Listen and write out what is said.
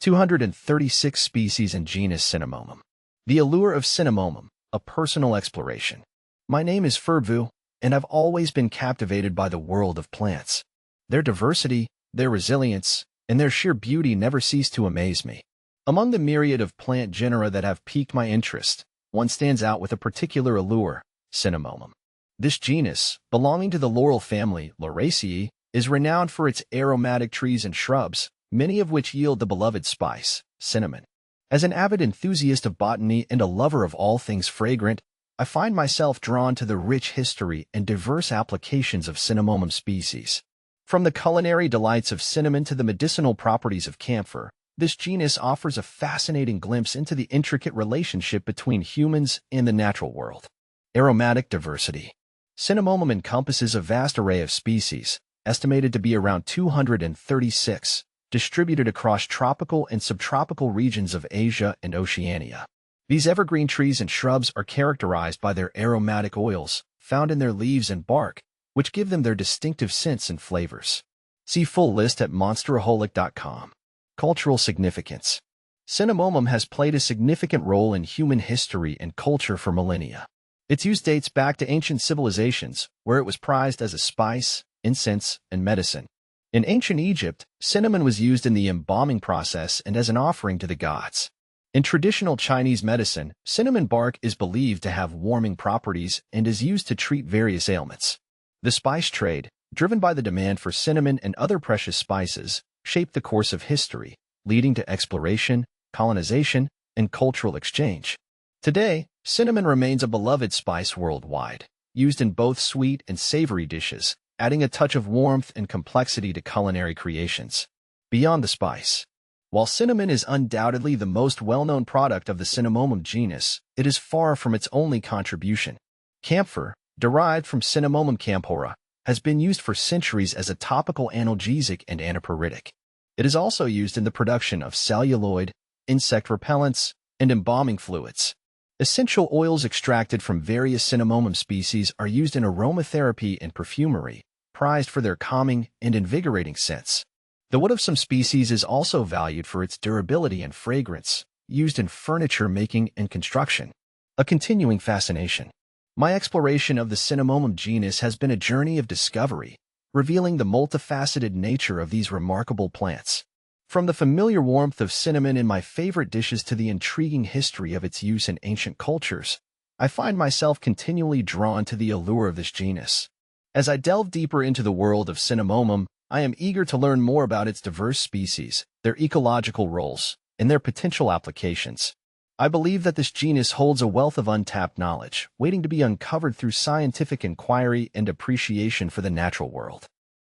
236 species in genus Cinnamomum. The allure of Cinnamomum, a personal exploration. My name is Ferbu, and I've always been captivated by the world of plants. Their diversity, their resilience, and their sheer beauty never cease to amaze me. Among the myriad of plant genera that have piqued my interest, one stands out with a particular allure: Cinnamomum. This genus, belonging to the laurel family, Lauraceae, is renowned for its aromatic trees and shrubs, many of which yield the beloved spice, cinnamon. As an avid enthusiast of botany and a lover of all things fragrant, I find myself drawn to the rich history and diverse applications of Cinnamomum species. From the culinary delights of cinnamon to the medicinal properties of camphor, this genus offers a fascinating glimpse into the intricate relationship between humans and the natural world. Aromatic diversity. Cinnamomum encompasses a vast array of species, estimated to be around 236, distributed across tropical and subtropical regions of Asia and Oceania. These evergreen trees and shrubs are characterized by their aromatic oils, found in their leaves and bark, which give them their distinctive scents and flavors. See full list at monsteraholic.com. Cultural significance. Cinnamomum has played a significant role in human history and culture for millennia. Its use dates back to ancient civilizations, where it was prized as a spice, incense, and medicine. In ancient Egypt, cinnamon was used in the embalming process and as an offering to the gods. In traditional Chinese medicine, cinnamon bark is believed to have warming properties and is used to treat various ailments. The spice trade, driven by the demand for cinnamon and other precious spices, shaped the course of history, leading to exploration, colonization, and cultural exchange. Today, cinnamon remains a beloved spice worldwide, used in both sweet and savory dishes, adding a touch of warmth and complexity to culinary creations. Beyond the spice. While cinnamon is undoubtedly the most well-known product of the Cinnamomum genus, it is far from its only contribution. Camphor, derived from Cinnamomum camphora, has been used for centuries as a topical analgesic and antipyretic. It is also used in the production of celluloid, insect repellents, and embalming fluids. Essential oils extracted from various Cinnamomum species are used in aromatherapy and perfumery, prized for their calming and invigorating scents. The wood of some species is also valued for its durability and fragrance, used in furniture making and construction. A continuing fascination. My exploration of the Cinnamomum genus has been a journey of discovery, revealing the multifaceted nature of these remarkable plants. From the familiar warmth of cinnamon in my favorite dishes to the intriguing history of its use in ancient cultures, I find myself continually drawn to the allure of this genus. As I delve deeper into the world of Cinnamomum, I am eager to learn more about its diverse species, their ecological roles, and their potential applications. I believe that this genus holds a wealth of untapped knowledge, waiting to be uncovered through scientific inquiry and appreciation for the natural world.